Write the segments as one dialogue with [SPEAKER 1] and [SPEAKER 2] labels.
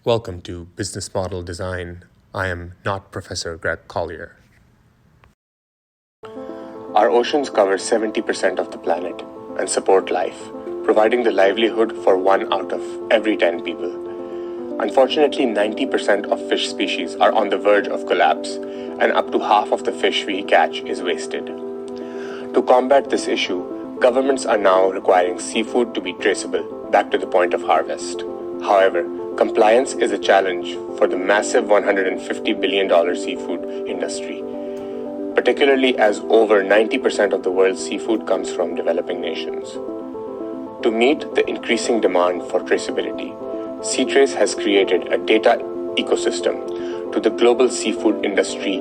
[SPEAKER 1] Welcome to Business Model Design. I am not Professor Greg Collier. Our oceans cover 70% of the planet and support life, providing the livelihood for 1 out of every 10 people. Unfortunately, 90% of fish species are on the verge of collapse, and up to half of the fish we catch is wasted. To combat this issue, governments are now requiring seafood to be traceable back to the point of harvest. However, compliance is a challenge for the massive $150 billion seafood industry, particularly as over 90% of the world's seafood comes from developing nations. To meet the increasing demand for traceability, SeaTrace has created a data ecosystem to the global seafood industry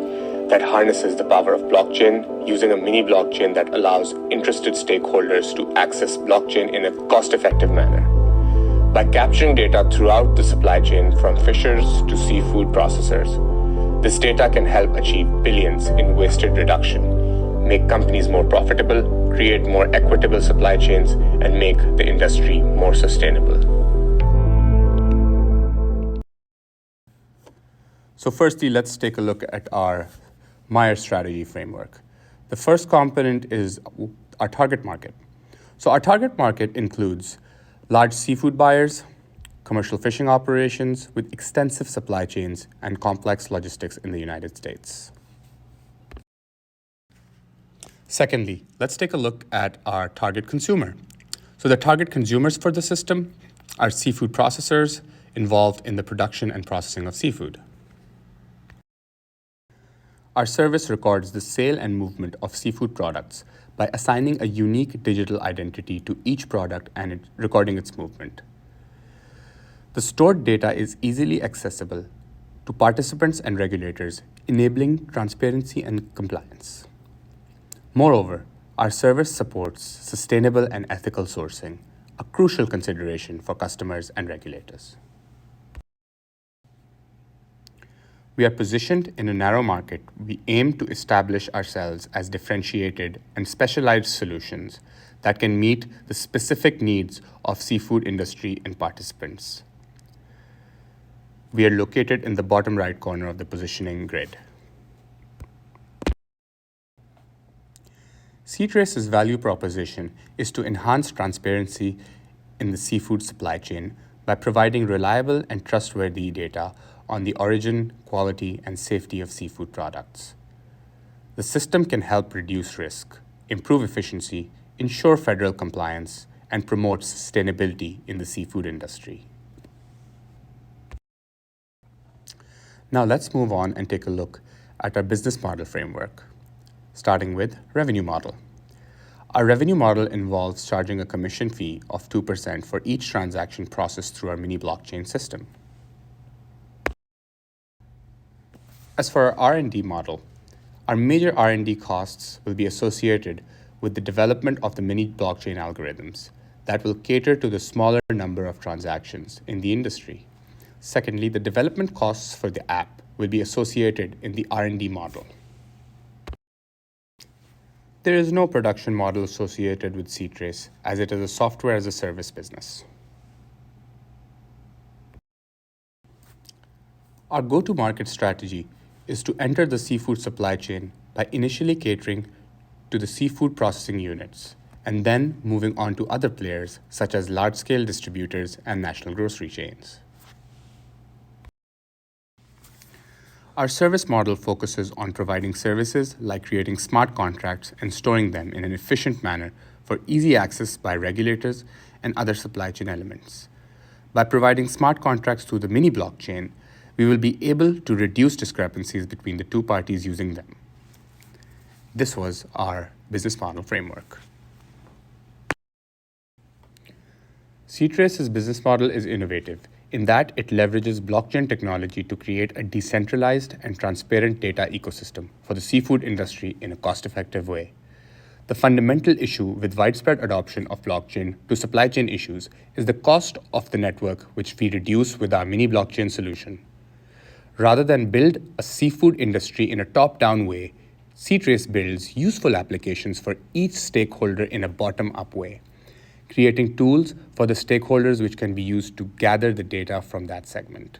[SPEAKER 1] that harnesses the power of blockchain using a mini blockchain that allows interested stakeholders to access blockchain in a cost-effective manner. By capturing data throughout the supply chain from fishers to seafood processors, this data can help achieve billions in wasted reduction, make companies more profitable, create more equitable supply chains, and make the industry more sustainable. So firstly, let's take a look at our Meyer strategy framework. The first component is our target market. So our target market includes large seafood buyers, commercial fishing operations with extensive supply chains and complex logistics in the United States. Secondly, let's take a look at our target consumer. So the target consumers for the system are seafood processors involved in the production and processing of seafood. Our service records the sale and movement of seafood products by assigning a unique digital identity to each product and recording its movement. The stored data is easily accessible to participants and regulators, enabling transparency and compliance. Moreover, our service supports sustainable and ethical sourcing, a crucial consideration for customers and regulators. We are positioned in a narrow market. We aim to establish ourselves as differentiated and specialized solutions that can meet the specific needs of seafood industry and participants. We are located in the bottom right corner of the positioning grid. SeaTrace's value proposition is to enhance transparency in the seafood supply chain by providing reliable and trustworthy data on the origin, quality, and safety of seafood products. The system can help reduce risk, improve efficiency, ensure federal compliance, and promote sustainability in the seafood industry. Now let's move on and take a look at our business model framework, starting with revenue model. Our revenue model involves charging a commission fee of 2% for each transaction processed through our mini blockchain system. As for our R&D model, our major R&D costs will be associated with the development of the mini blockchain algorithms that will cater to the smaller number of transactions in the industry. Secondly, the development costs for the app will be associated in the R&D model. There is no production model associated with SeaTrace, as it is a software as a service business. Our go-to-market strategy is to enter the seafood supply chain by initially catering to the seafood processing units and then moving on to other players such as large-scale distributors and national grocery chains. Our service model focuses on providing services like creating smart contracts and storing them in an efficient manner for easy access by regulators and other supply chain elements. By providing smart contracts through the mini blockchain, we will be able to reduce discrepancies between the two parties using them. This was our business model framework. SeaTrace's business model is innovative in that it leverages blockchain technology to create a decentralized and transparent data ecosystem for the seafood industry in a cost-effective way. The fundamental issue with widespread adoption of blockchain to supply chain issues is the cost of the network, which we reduce with our mini blockchain solution. Rather than build a seafood industry in a top-down way, SeaTrace builds useful applications for each stakeholder in a bottom-up way, creating tools for the stakeholders which can be used to gather the data from that segment.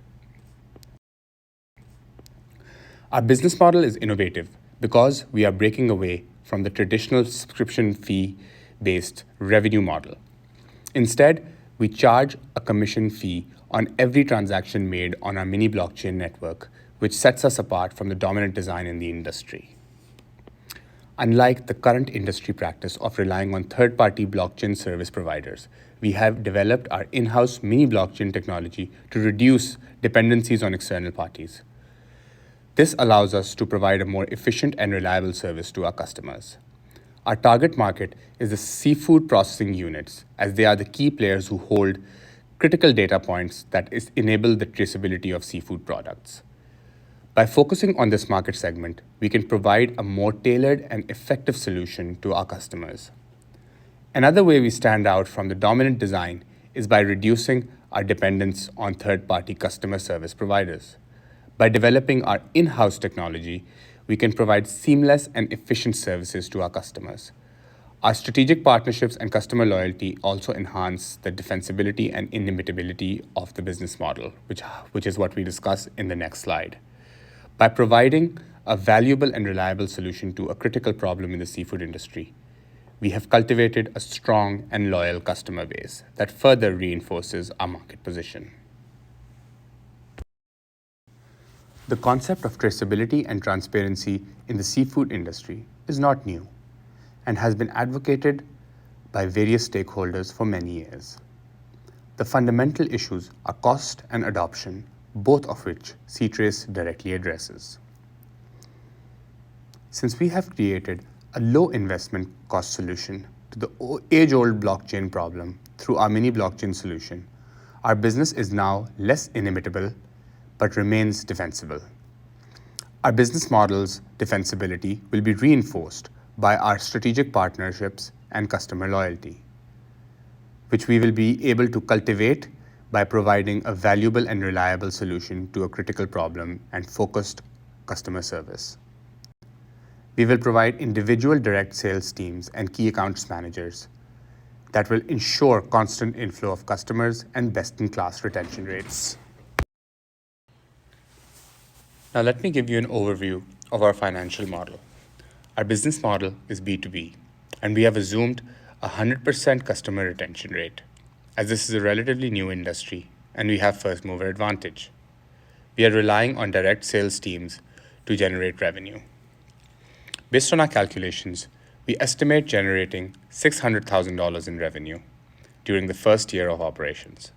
[SPEAKER 1] Our business model is innovative because we are breaking away from the traditional subscription fee-based revenue model. Instead, we charge a commission fee on every transaction made on our mini blockchain network, which sets us apart from the dominant design in the industry. Unlike the current industry practice of relying on third-party blockchain service providers, we have developed our in-house mini blockchain technology to reduce dependencies on external parties. This allows us to provide a more efficient and reliable service to our customers. Our target market is the seafood processing units, as they are the key players who hold critical data points that enable the traceability of seafood products. By focusing on this market segment, we can provide a more tailored and effective solution to our customers. Another way we stand out from the dominant design is by reducing our dependence on third-party customer service providers. By developing our in-house technology, we can provide seamless and efficient services to our customers. Our strategic partnerships and customer loyalty also enhance the defensibility and inimitability of the business model, which is what we discuss in the next slide. By providing a valuable and reliable solution to a critical problem in the seafood industry, we have cultivated a strong and loyal customer base that further reinforces our market position. The concept of traceability and transparency in the seafood industry is not new and has been advocated by various stakeholders for many years. The fundamental issues are cost and adoption, both of which SeaTrace directly addresses. Since we have created a low investment cost solution to the age-old blockchain problem through our mini blockchain solution, our business is now less inimitable but remains defensible. Our business model's defensibility will be reinforced by our strategic partnerships and customer loyalty, which we will be able to cultivate by providing a valuable and reliable solution to a critical problem and focused customer service. We will provide individual direct sales teams and key accounts managers that will ensure constant inflow of customers and best-in-class retention rates. Now let me give you an overview of our financial model. Our business model is B2B, and we have assumed a 100% customer retention rate, as this is a relatively new industry and we have first mover advantage. We are relying on direct sales teams to generate revenue. Based on our calculations, we estimate generating $600,000 in revenue during the first year of operations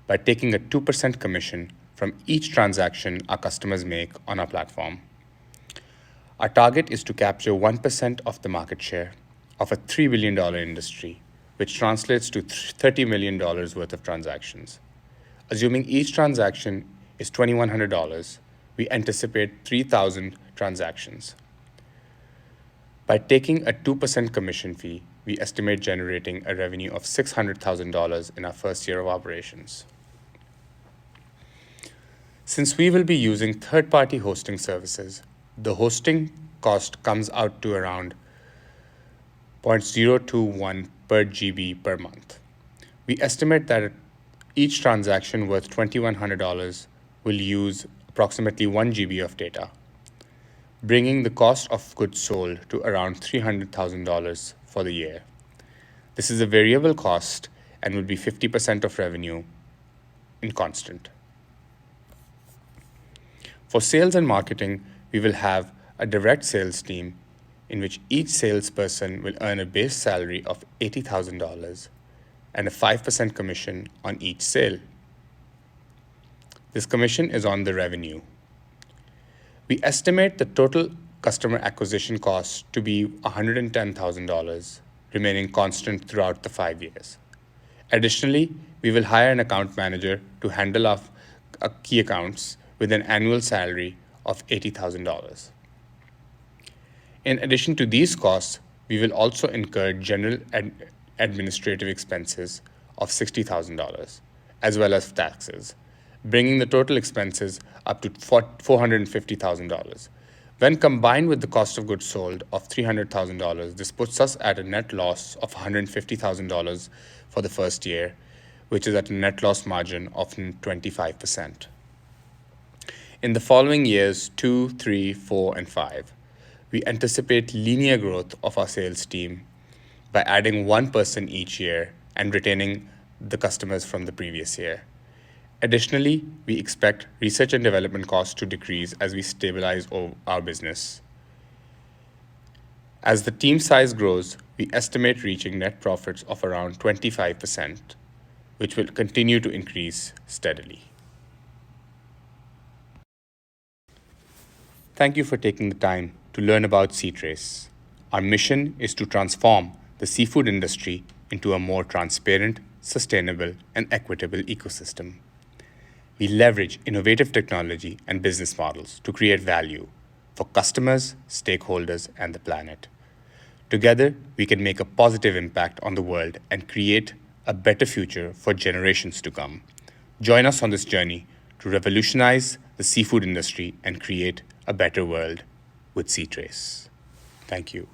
[SPEAKER 1] by taking a 2% commission from each transaction our customers make on our platform. Our target is to capture 1% of the market share of a $3 billion industry, which translates to $30 million worth of transactions. Assuming each transaction is $2,100, we anticipate 3,000 transactions. By taking a 2% commission fee, we estimate generating a revenue of $600,000 in our first year of operations. Since we will be using third-party hosting services, the hosting cost comes out to around 0.021 per GB per month. We estimate that each transaction worth $2,100 will use approximately 1 GB of data, bringing the cost of goods sold to around $300,000 for the year. This is a variable cost and will be 50% of revenue in constant. For sales and marketing, we will have a direct sales team in which each salesperson will earn a base salary of $80,000 and a 5% commission on each sale. This commission is on the revenue. We estimate the total customer acquisition cost to be $110,000, remaining constant throughout the 5 years. Additionally, we will hire an account manager to handle our key accounts with an annual salary of $80,000. In addition to these costs, we will also incur general administrative expenses of $60,000, as well as taxes, bringing the total expenses up to $450,000. When combined with the cost of goods sold of $300,000, this puts us at a net loss of $150,000 for the first year, which is at a net loss margin of 25%.
[SPEAKER 2] In the following years 2, 3, 4, and 5, we anticipate linear growth of our sales team by adding one person each year and retaining the customers from the previous year. Additionally, we expect research and development costs to decrease as we stabilize our business. As the team size grows, we estimate reaching net profits of around 25%, which will continue to increase steadily. Thank you for taking the time to learn about SeaTrace. Our mission is to transform the seafood industry into a more transparent, sustainable, and equitable ecosystem. We leverage innovative technology and business models to create value for customers, stakeholders, and the planet. Together, we can make a positive impact on the world and create a better future for generations to come. Join us on this journey to revolutionize the seafood industry and create a better world with SeaTrace. Thank you.